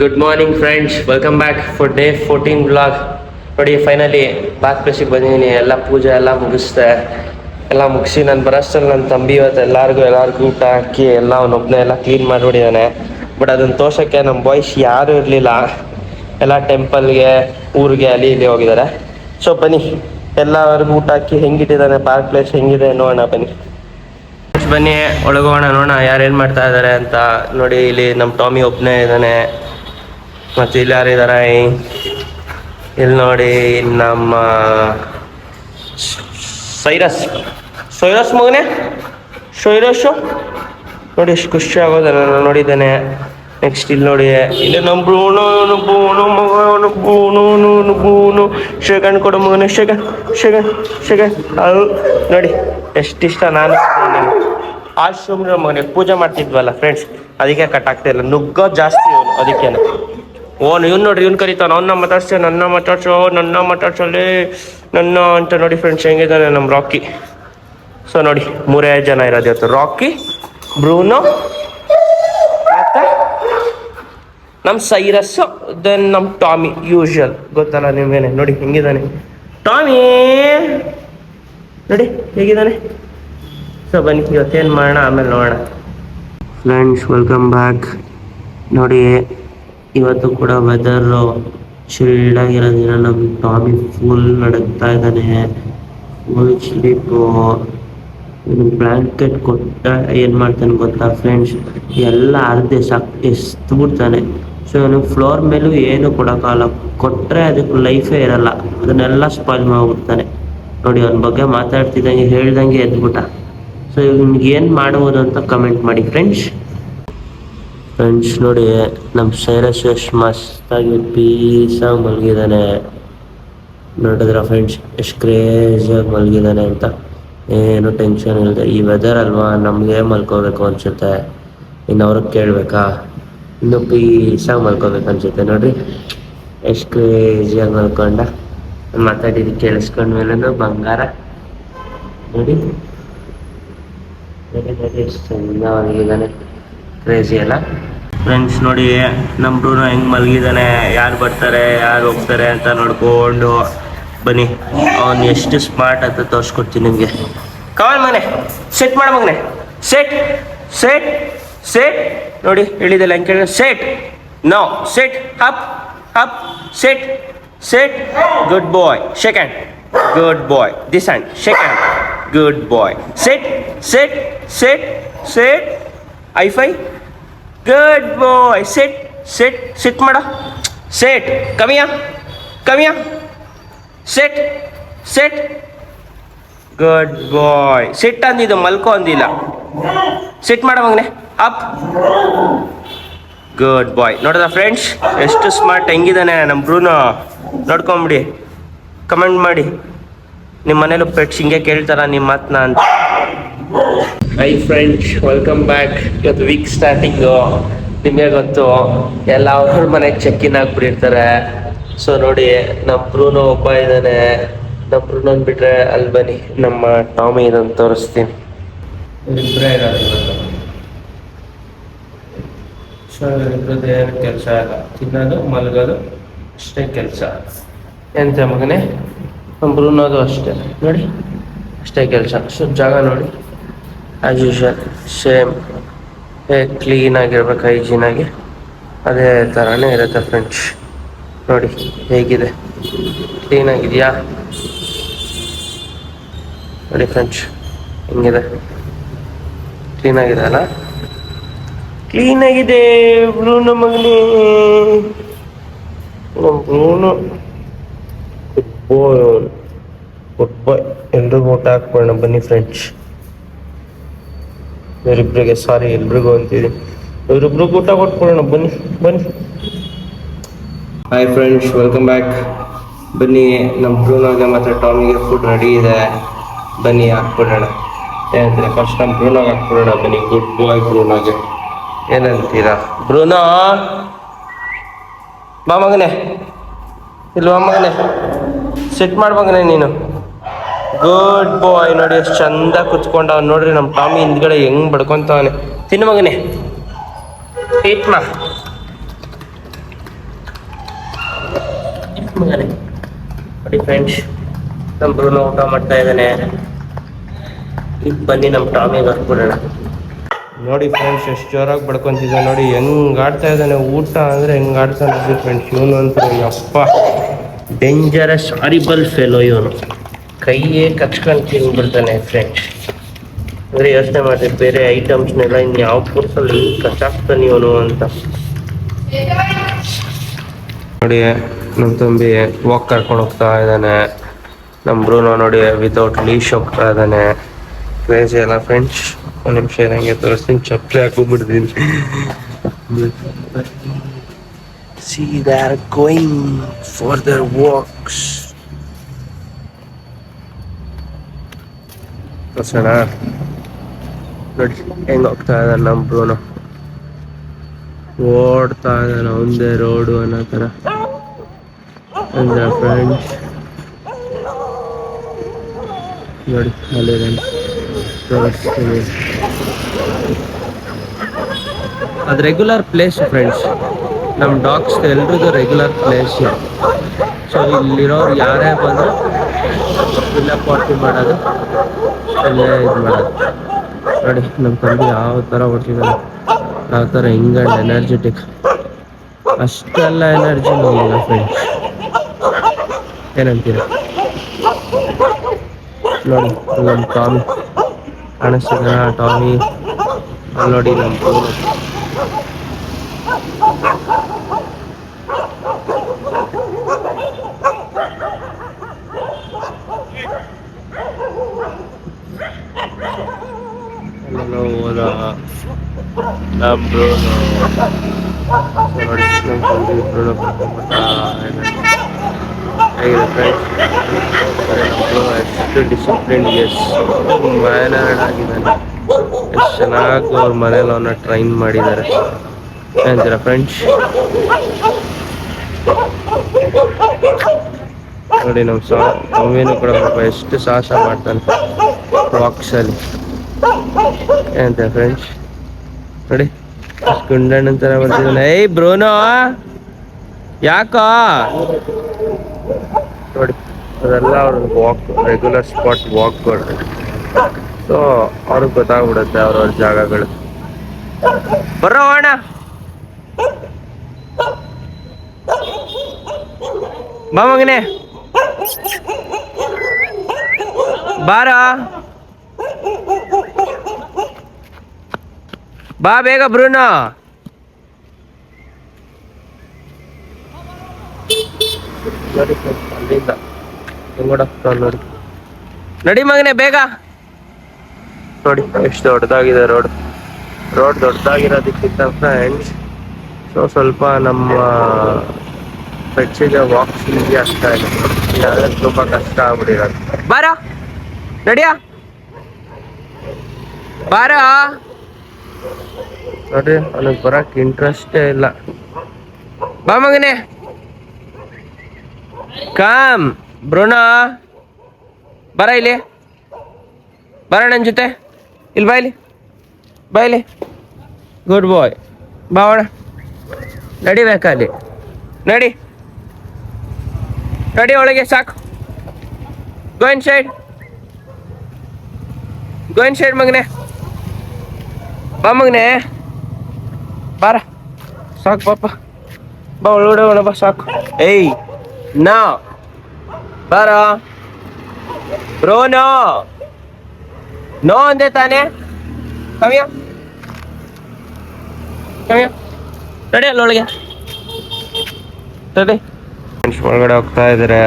Good morning friends, welcome back for day 14 vlog. ನೋಡಿ finally Baat ಪ್ಲೇಸಿಗೆ ಬಂದಿದ್ದೀನಿ. ಎಲ್ಲ ಪೂಜೆ ಎಲ್ಲ ಮುಗಿಸ್ದೆ. ಎಲ್ಲ ಮುಗಿಸಿ ನಾನು ಬರೋಷ್ಟರಲ್ಲಿ ನನ್ನ ತಂಬಿ ಇವತ್ತು ಎಲ್ಲರಿಗೂ ಊಟ ಹಾಕಿ ಎಲ್ಲ ಅವನೊಬ್ಬನೇ ಎಲ್ಲ ಕ್ಲೀನ್ ಮಾಡಿಬಿಟ್ಟಿದ್ದಾನೆ. ಬಟ್ ಅದನ್ನು ತೋರ್ಸೋಕ್ಕೆ ನಮ್ಮ ಬಾಯ್ಸ್ ಯಾರೂ ಇರಲಿಲ್ಲ. ಎಲ್ಲ ಟೆಂಪಲ್ಗೆ, ಊರಿಗೆ ಅಲ್ಲಿ ಇಲ್ಲಿ ಹೋಗಿದ್ದಾರೆ. ಸೊ ಬನ್ನಿ ಎಲ್ಲರಿಗೂ ಊಟ ಹಾಕಿ ಹೆಂಗಿಟ್ಟಿದ್ದಾನೆ ಪಾರ್ಕ್ ಪ್ಲೇಸ್ ಹೆಂಗಿದೆ ನೋಡೋಣ ಬನ್ನಿ ಒಳಗೋಣ, ನೋಡೋಣ ಯಾರೇನು ಮಾಡ್ತಾ ಇದ್ದಾರೆ ಅಂತ. ನೋಡಿ ಇಲ್ಲಿ ನಮ್ಮ ಟಾಮಿ ಒಬ್ಬನೇ ಇದ್ದಾನೆ. ಮತ್ತು ಇಲ್ಲಿ ಯಾರಿದ್ದಾರೆ, ಇಲ್ಲಿ ನೋಡಿ ನಮ್ಮ ಸೈರಸ್ ಮಗನೇ ಸೈರಸ್ಸು ನೋಡಿ ಎಷ್ಟು ಖುಷಿ ಆಗೋದ ನಾನು ನೋಡಿದ್ದಾನೆ. ನೆಕ್ಸ್ಟ್ ಇಲ್ಲಿ ನೋಡಿ, ಇಲ್ಲಿ ನಮ್ಮ ಬೂನು ಮಗ ಶೇಖಂಡ್ ಕೊಡು ಮಗನೇ, ಶೇಖಂಡ್ ಅದು ನೋಡಿ ಎಷ್ಟಿಷ್ಟ. ನಾನು ಆಶ್ರಮ ಮಗನಿಗೆ ಪೂಜೆ ಮಾಡ್ತಿದ್ವಲ್ಲ ಫ್ರೆಂಡ್ಸ್, ಅದಕ್ಕೆ ಕಟ್ ಆಗ್ತಾಯಿಲ್ಲ. ನುಗ್ಗೋ ಜಾಸ್ತಿ ಇವನು, ಅದಕ್ಕೇನು ಇವ್ನು ನೋಡ್ರಿ, ಇವ್ನು ಕರೀತಾನೆ ನನ್ನ ಮಾತಾಡ್ಸೋಲ್ಲಿ ನನ್ನ ಅಂತ. ನೋಡಿ ಫ್ರೆಂಡ್ಸ್ ಹೆಂಗಿದ್ದಾನೆ ನಮ್ಮ ರಾಕಿ. ಸೊ ನೋಡಿ 3 ಜನ ಇರೋದು ಇವತ್ತು, ರಾಕಿ, ಬ್ರೂನೋ ಮತ್ತು ನಮ್ಮ ಸೈರಸ್ಸು, ದೆನ್ ನಮ್ಮ ಟಾಮಿ. ಯೂಶುವಲ್ ಗೊತ್ತಲ್ಲ ನಿಮಗೇನೆ. ನೋಡಿ ಹೆಂಗಿದ್ದಾನೆ ಟಾಮಿ, ನೋಡಿ ಹೇಗಿದ್ದಾನೆ. ಸೊ ಬನ್ನಿ ಇವತ್ತೇನು ಮಾಡೋಣ ಆಮೇಲೆ ನೋಡೋಣ. Friends welcome back. ನೋಡಿ ಇವತ್ತು ಕೂಡ ವೆದರು ಚಿಲ್ಡಾಗಿರೋದಿಲ್ಲ. ನಮ್ಮ ಟಾಮಿ ಫುಲ್ ನಡುಗ್ತಾ ಇದ್ದಾನೆ, ಫುಲ್ ಸ್ಲೀಪು. ಇನ್ನು ಬ್ಲ್ಯಾಂಕೆಟ್ ಕೊಟ್ಟ ಏನು ಮಾಡ್ತಾನೆ ಗೊತ್ತಾ ಫ್ರೆಂಡ್ಸ್, ಎಲ್ಲ ಅರ್ಧೆ ಎಸ್ತು ಬಿಡ್ತಾನೆ. ಸೊ ಇವನು ಫ್ಲೋರ್ ಮೇಲೂ ಏನು ಕೊಡೋಕ್ಕಾಗಲ್ಲ, ಕೊಟ್ಟರೆ ಅದಕ್ಕೆ ಲೈಫೇ ಇರಲ್ಲ, ಅದನ್ನೆಲ್ಲ ಸ್ಪಾಯ್ಲ್ ಮಾಡಿಬಿಡ್ತಾನೆ. ನೋಡಿ ಅವನ ಬಗ್ಗೆ ಮಾತಾಡ್ತಿದ್ದಂಗೆ ಹೇಳ್ದಂಗೆ ಎದ್ಬಿಟ್ಟ. ಸೊ ಇವ್ನಿಗೆ ಏನು ಮಾಡ್ಬೋದು ಅಂತ ಕಮೆಂಟ್ ಮಾಡಿ ಫ್ರೆಂಡ್ಸ್. ನೋಡಿ ನಮ್ಮ ಸೈರಸ್ ಎಷ್ಟು ಮಸ್ತಾಗಿ ಪೀಸಾಗಿ ಮಲಗಿದ್ದಾನೆ. ನೋಡಿದ್ರ ಫ್ರೆಂಡ್ಸ್ ಎಷ್ಟು ಕ್ರೇಜಿಯಾಗಿ ಮಲಗಿದ್ದಾನೆ ಅಂತ. ಏನು ಟೆನ್ಷನ್ ಇಲ್ಲದೆ. ಈ ವೆದರ್ ಅಲ್ವಾ, ನಮಗೆ ಮಲ್ಕೋಬೇಕು ಅನಿಸುತ್ತೆ. ಇನ್ನು ಅವ್ರಿಗೆ ಕೇಳಬೇಕಾ, ಇನ್ನೂ ಪೀಸಾಗಿ ಮಲ್ಕೋಬೇಕು ಅನಿಸುತ್ತೆ. ನೋಡಿರಿ ಎಷ್ಟು ಕ್ರೇಜಿಯಾಗಿ ಮಲ್ಕೊಂಡ. ಮಾತಾಡಿದ್ದು ಕೇಳಿಸ್ಕೊಂಡ್ಮೇಲೆ ಬಂಗಾರ ನೋಡಿ ಎಷ್ಟು ಚೆಂದ ಮಲಗಿದ್ದಾನೆ. ಕ್ರೇಜಿ ಅಲ್ಲ ಫ್ರೆಂಡ್ಸ್. ನೋಡಿ ನಮ್ಮ ಬ್ರೂನೋ ಹೆಂಗೆ ಮಲಗಿದ್ದಾನೆ, ಯಾರು ಬರ್ತಾರೆ ಯಾರು ಹೋಗ್ತಾರೆ ಅಂತ ನೋಡ್ಕೊಂಡು ಬನ್ನಿ. ಅವನು ಎಷ್ಟು ಸ್ಮಾರ್ಟ್ ಅಂತ ತೋರಿಸ್ಕೊಡ್ತೀನಿ ನಿಮಗೆ. ಕವಲ್ ಮಗನೆ ಸೆಟ್ ಮಾಡ ಮಗನೆ, ಸೆಟ್ ಸೆಟ್ ಸೆಟ್. ನೋಡಿ ಹೇಳಿದಲ್ಲ ಹೆಂಗೆ ಕೇಳಿದ್ರೆ, sit no sit up up sit sit. Good boy, second good boy. This hand second good boy. Sit sit sit sit. High five good boy. Sit sit sit ಮಾಡ. Sit ಕಮಿಯ sit sit. Good boy. Sit ಅಂದಿದ್ದು, ಮಲ್ಕೋ ಅಂದಿಲ್ಲ. ಸಿಟ್ ಮಾಡ ಮಗನೆ, up. Good ಬಾಯ್. ನೋಡಿದ friends ಎಷ್ಟು smart ಹೆಂಗಿದ್ದಾನೆ ನಮ್ಮ Bruno. ನೋಡ್ಕೊಂಬಿಡಿ, comment ಮಾಡಿ ನಿಮ್ಮ ಮನೇಲೂ ಪೆಟ್ಸ್ ಹಿಂಗೆ ಕೇಳ್ತಾರ ನಿಮ್ಮ ಮಾತನ್ನ ಅಂತ. Hi friends welcome back. ಇವತ್ತು ವೀಕ್ ಸ್ಟಾರ್ಟಿಂಗು, ನಿಮಗೆ ಗೊತ್ತು ಎಲ್ಲ ಅವ್ರ ಮನೆಗೆ ಚೆಕ್ಕಿನ್ ಆಗಿಬಿಟ್ಟಿರ್ತಾರೆ. ಸೊ ನೋಡಿ ನಮ್ಮ ಬ್ರೂನೋ ಒಬ್ಬ ಇದ್ದಾನೆ. ನಮ್ಮ ಬ್ರೂನೋನ್ ಬಿಟ್ಟರೆ ಅಲ್ಲಿ ಬನ್ನಿ ನಮ್ಮ ಟಾಮಿ ಇದನ್ನು ತೋರಿಸ್ತೀನಿ. ಇಬ್ಬರೇ ಇರೋದು ಇವತ್ತು. ಸೊ ಇಬ್ಬರದ್ದು ಏನು ಕೆಲಸ ಇಲ್ಲ, ತಿನ್ನೋದು ಮಲಗೋದು ಅಷ್ಟೇ ಕೆಲಸ. ಎಂತ ಮಗನೇ, ನಮ್ಮ ಬ್ರೂನೋದು ಅಷ್ಟೇ ನೋಡಿ, ಅಷ್ಟೇ ಕೆಲಸ. ಸೊ ಜಾಗ ನೋಡಿ ಆ್ಯಸ್ ಯೂಶುವಲ್ ಸೇಮ್ ಕ್ಲೀನಾಗಿರ್ಬೇಕು, ಹೈಜೀನಾಗಿ ಅದೇ ಥರನೇ ಇರುತ್ತೆ ಫ್ರೆಂಡ್ಸ್. ನೋಡಿ ಹೇಗಿದೆ, ಕ್ಲೀನಾಗಿದೆಯಾ ನೋಡಿ ಫ್ರೆಂಡ್ಸ್ ಹೆಂಗಿದೆ. ಕ್ಲೀನಾಗಿದೆ ಅಲ್ಲ, ಕ್ಲೀನಾಗಿದೆ ಬ್ರೂನೋ ಮಗನೇ. ಬ್ರೂನೋ ಗುಡ್ ಬಾಯ್. ಎಲ್ರಿಗೂ ಊಟ ಹಾಕ್ಬೋಣ ಬನ್ನಿ ಫ್ರೆಂಡ್ಸ್. ಇವರಿಬ್ರಿಗೆ ಸಾರಿ ಎಲ್ರಿಗೂ ಅಂತಿದೆ, ಇವರಿಬ್ರಿಗೂ ಊಟ ಕೊಟ್ಕೊಳ್ಳೋಣ ಬನ್ನಿ ಬನ್ನಿ. Hi friends welcome back. ಬನ್ನಿ ನಮ್ಮ ಬ್ರೂನೋಗೆ ಮತ್ತು ಟಾಮಿಗೆ ಫುಡ್ ರೆಡಿ ಇದೆ, ಬನ್ನಿ ಹಾಕ್ಬಿಡೋಣ. ಏನಂತೀರ, ಫಸ್ಟ್ ನಮ್ಮ ಬ್ರೂನೋಗೆ ಹಾಕ್ಬಿಡೋಣ ಬನ್ನಿ. ಗುಡ್ ಬಾಯ್ ಬ್ರೂನೋಗೆ. ಏನಂತೀರಾ ಬ್ರೂನೋ? ಬಾ ಮಗನೇ, ಇಲ್ವಾ ಮಗನೇ, ಸೆಟ್ ಮಾಡು ಮಗನೇ ನೀನು. ಗುಡ್ ಬಾಯ್. ನೋಡಿ ಎಷ್ಟು ಚಂದ ಕುತ್ಕೊಂಡ ನೋಡ್ರಿ ನಮ್ಮ ಟಾಮಿ ಹಿಂದ್ಗಡೆ ಹೆಂಗ್ ಬಡ್ಕೊಂತವನೆ. ತಿನ್ನು ಮಗನೇ, ಈಟ್ ಮಾ ಮಗನೇ ನೋಡಿ ಫ್ರೆಂಡ್ಸ್, ನಮ್ಮ ಬ್ರೂನೋ ಊಟ ಮಾಡ್ತಾ ಇದ್ದಾನೆ. ಈಗ ಬನ್ನಿ ನಮ್ಮ ಟಾಮಿಗೆ ಹಾಕ್ಬಿಡೋಣ. ನೋಡಿ ಫ್ರೆಂಡ್ಸ್, ಎಷ್ಟು ಜೋರಾಗಿ ಬಡ್ಕೊತಿದ್ದೆ ನೋಡಿ, ಹೆಂಗೆ ಆಡ್ತಾ ಇದ್ದಾನೆ. ಊಟ ಅಂದರೆ ಹೆಂಗೆ ಆಡ್ತಾನೆ ಫ್ರೆಂಡ್ಸ್. ಇವನು ಅಂತೂ ಅಪ್ಪ ಡೇಂಜರಸ್ ಹಾರಿಬಲ್ ಫೆಲೋ ಇವನು. ಕೈಯೇ ಕಚ್ಕೊಂಡು ತಿಂದ್ಬಿಡ್ತಾನೆ ಫ್ರೆಂಡ್ಸ್. ಅಂದರೆ ಯೋಚನೆ ಮಾಡಿರಿ, ಬೇರೆ ಐಟಮ್ಸ್ನೆಲ್ಲ ಇನ್ನು ಯಾವ ಕೋರ್ಸಲ್ಲಿ ಕಚ್ಚಾಕ್ತಾನೆ ಇವನು ಅಂತ. ನೋಡಿ ನಮ್ಮ ತಂಬಿ ವಾಕ್ ಕರ್ಕೊಂಡು ಹೋಗ್ತಾ ಇದ್ದಾನೆ. ನಮ್ಮ ಬ್ರೂನೋ ನೋಡಿ ವಿತೌಟ್ ಲೀಶ್ ಹೋಗ್ತಾ ಇದ್ದಾನೆ. ಕ್ರೇಜಿ ಅಲ್ಲ ಫ್ರೆಂಡ್ಸ್. ಒಂದು ನಿಮಿಷ ನಂಗೆ ತೋರಿಸ್ತೀನಿ, ಚಪ್ಪಲಿ ಹಾಕೊಂಡ್ಬಿಡ್ತೀನಿ. See, they are going for their walks. ತೋರ್ಸೋಣ ನೋಡಿ ಹೆಂಗೆ ಹೋಗ್ತಾ ಇದ್ದಾನೆ ನಮ್ಮ ಬ್ರೂನೋ. ಓಡ್ತಾ ಇದ್ದಾನೆ ಒಂದೇ ರೋಡು ಅನ್ನೋ ಥರ ಅಂದ್ರೆ ಫ್ರೆಂಡ್ಸ್. ನೋಡಿ ಅಲ್ಲಿ ತೋರಿಸ್ತೀನಿ. ಅದು ರೆಗ್ಯುಲರ್ ಪ್ಲೇಸ್ ಫ್ರೆಂಡ್ಸ್. ನಮ್ಮ ಡಾಗ್ಸ್ ಎಲ್ರಿಗೂ ರೆಗ್ಯುಲರ್ ಪ್ಲೇಸ್. ಸೊ ಇಲ್ಲಿರೋರು ಯಾರೇ ಬಂದರೂ ಇಲ್ಲೇ ಪಾರ್ಟಿ ಮಾಡೋದು, ಇಲ್ಲೇ ಇದು ಮಾಡೋದು. ನೋಡಿ ನಮ್ಮ ತಂದೆ ಯಾವ ಥರ ಓಡ್ತಿದ್ದಾರೆ, ಯಾವ ಥರ ಹಿಂಗಂಡ್ ಎನರ್ಜೆಟಿಕ್. ಅಷ್ಟೆಲ್ಲ ಎನರ್ಜಿ ನಮಗಿಲ್ಲ ಫ್ರೆಂಡ್ಸ್. ಏನಂತೀರ ನೋಡಿ. ನಮ್ಮ ಟಾಮಿ ಕಾಣಿಸ್ತಿದ, ಟಾಮಿ ಅಲ್ಲಿ ನೋಡಿ ನಮ್ಮ ಬ್ರೂನೋ. ಹೋದ ನಮ್ಮ ಬ್ರೂನೋ ನೋಡಿ, ನಮ್ಮ ತಂದೆ ಬ್ರೂನೋ ಕರ್ಕೊಂಡ್ಬಿಟ್ಟ. ಹೇಗಿದೆ ಫ್ರೆಂಡ್ಸ್, ಎಷ್ಟು ಡಿಸಿಪ್ಲಿನ್, ಎಷ್ಟು ಮ್ಯಾನರ್ಡ್ ಆಗಿದ್ದಾನೆ, ಎಷ್ಟು ಚೆನ್ನಾಗಿ ಅವ್ರ ಮನೇಲಿ ಅವನ್ನ ಟ್ರೈನ್ ಮಾಡಿದ್ದಾರೆ ಅಂತೀರ ಫ್ರೆಂಡ್ಸ್. ನೋಡಿ ನಮ್ಮ ಮಮ್ಮಿನೂ ಕೂಡ ಎಷ್ಟು ಸಾಹಸ ಮಾಡ್ತಾನೆ ವಾಕ್ಸಲ್ಲಿ ಅಂತ ಫ್ರೆಂಡ್ಸ್. ನೋಡಿ ಗುಂಡಣ್ಣ ಥರ ಬರ್ತಿದ್ದಾನೆ. ಏಯ್ ಬ್ರೂನೋ ಯಾಕೋ ನೋಡಿ, ಅದೆಲ್ಲ ಅವ್ರ ವಾಕ್ ರೆಗ್ಯುಲರ್ ಸ್ಪಾಟ್ ವಾಕ್ಗಳು. ಸೊ ಅವ್ರಿಗೆ ಗೊತ್ತಾಗ್ಬಿಡುತ್ತೆ ಅವ್ರವ್ರ ಜಾಗಗಳು. ಬರೋ ಅಣ್ಣ, ಬಾ ಮಗನೇ, ಬಾರ ಬಾ ಬೇಗ ಬ್ರೂನೋ. ನೋಡಿ ಅಲ್ಲಿಂದ ನೋಡಿ, ನಡಿ ಮಗನೇ ಬೇಗ. ನೋಡಿ ಎಷ್ಟು ದೊಡ್ಡದಾಗಿದೆ ರೋಡ್. ದೊಡ್ಡದಾಗಿರೋದಕ್ಕಿಂತ ಫ್ರೆಂಡ್ಸ್ ಸ್ವಲ್ಪ ನಮ್ಮ ಪೆಟ್ಸಿಗೆ ವಾಕ್ಸ್ ಈಸಿ ಆಗ್ತಾ ಇದೆ. ಇಲ್ಲಾಂದ್ರೆ ಸ್ವಲ್ಪ ಕಷ್ಟ ಆಗ್ಬಿಟ್ಟಿರೋದು. ಬಾರ ನಡಿಯಾ, ಬಾರ. ನೋಡ್ರಿ ಅವನಿಗೆ ಬರಕ್ಕೆ ಇಂಟ್ರೆಸ್ಟೇ ಇಲ್ಲ. ಬಾ ಮಗನೇ, ಕಾಮ್ ಬ್ರೂನೋ, ಬರ ಇಲ್ಲಿ, ಬರ ನನ್ನ ಜೊತೆ. ಇಲ್ಲಿ ಬಾ, ಇಲ್ಲಿ ಬಾ, ಇಲ್ಲಿ ಗುಡ್ ಬಾಯ್. ಬಾವಣ ನಡಿಬೇಕಲ್ಲಿ, ನಡಿ ನಡಿ ಒಳಗೆ, ಸಾಕು. ಗೋ ಇನ್ ಸೈಡ್ ಮಗನೇ, ಬಾ ಮಗನೇ, ಬಾರ, ಸಾಕು ಪಾಪ, ಬಾ ಒಳಗಡೆ ಹೋಗೋಣ, ಬಾ ಸಾಕು. ಏಯ್ ನಾ ಬಾರ ಬ್ರೂನೋ, ನೋ ಅಂದೆ ತಾನೆ. ಕಮ್ಯ ನಡಿ ಅಲ್ಲೊಳಗೆ, ನಡಿ. ಒಳಗಡೆ ಹೋಗ್ತಾ ಇದ್ದಾರೆ.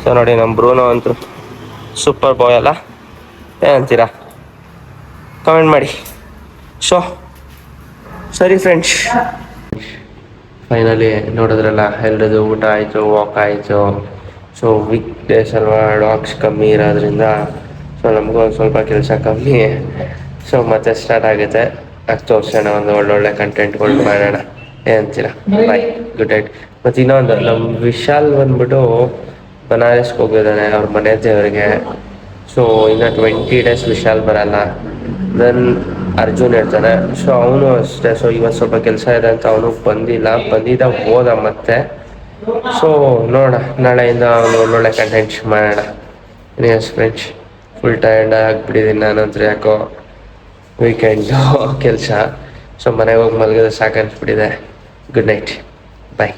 ಸೊ ನೋಡಿ ನಮ್ಮ ಬ್ರೂನೋ ಅಂತೂ ಸೂಪರ್ ಬಾಯ್ ಅಲ್ಲ, ಏನಂತೀರಾ ಕಮೆಂಟ್ ಮಾಡಿ. ಸೊ ಸರಿ ಫ್ರೆಂಡ್ಸ್, ಫೈನಲಿ ನೋಡಿದ್ರಲ್ಲ, ಎಲ್ಲರದು ಊಟ ಆಯಿತು, ವಾಕ್ ಆಯಿತು. ಸೊ ವೀಕ್ ಡೇಸ್ ಅಲ್ವಾ, ಡಾಗ್ಸ್ ಕಮ್ಮಿ ಇರೋದ್ರಿಂದ ಸೊ ನಮಗೂ ಒಂದು ಸ್ವಲ್ಪ ಕೆಲಸ ಕಮ್ಮಿ. ಸೊ ಮತ್ತೆ ಸ್ಟಾರ್ಟ್ ಆಗುತ್ತೆ. ಅದು ತೋರಿಸೋಣ, ಒಂದು ಒಳ್ಳೊಳ್ಳೆ ಕಂಟೆಂಟ್ಗಳು ಮಾಡೋಣ, ಏನಂತೀರ. ಬಾಯ್, ಗುಡ್ ನೈಟ್. ಮತ್ತು ಇನ್ನೊಂದು ನಮ್ಮ ವಿಶಾಲ್ ಬಂದ್ಬಿಟ್ಟು ಬನಾರಸ್ಗೆ ಹೋಗಿದ್ದಾನೆ ಅವ್ರ ಮನೆ ದೇವರಿಗೆ. ಸೊ ಇನ್ನು 20 days ವಿಶಾಲ್ ಬರಲ್ಲ. ದೆನ್ ಅರ್ಜುನ್ ಇರ್ತಾನೆ. ಸೊ ಅವನು ಅಷ್ಟೇ. ಸೊ ಇವತ್ತು ಸ್ವಲ್ಪ ಕೆಲಸ ಇದೆ ಅಂತ ಅವನು ಬಂದಿದ್ದ ಹೋದ ಮತ್ತೆ. ಸೊ ನೋಡೋಣ, ನಾಳೆಯಿಂದ ಒಂದು ಒಳ್ಳೊಳ್ಳೆ ಕಂಟೆಂಟ್ಸ್ ಮಾಡೋಣ. ಎಸ್ ಫ್ರೆಂಡ್ಸ್, ಫುಲ್ ಟಯರ್ಡ್ ಆಗಿಬಿಟ್ಟಿದ್ದೀನಿ ನಾನಂದ್ರೆ, ಯಾಕೋ ವೀಕೆಂಡು ಕೆಲಸ. ಸೊ ಮನೆಗೆ ಹೋಗಿ ಮಲಗಿದ್ರೆ ಸಾಕನ್ಸ್ಬಿಟ್ಟಿದೆ. ಗುಡ್ ನೈಟ್, ಬಾಯ್.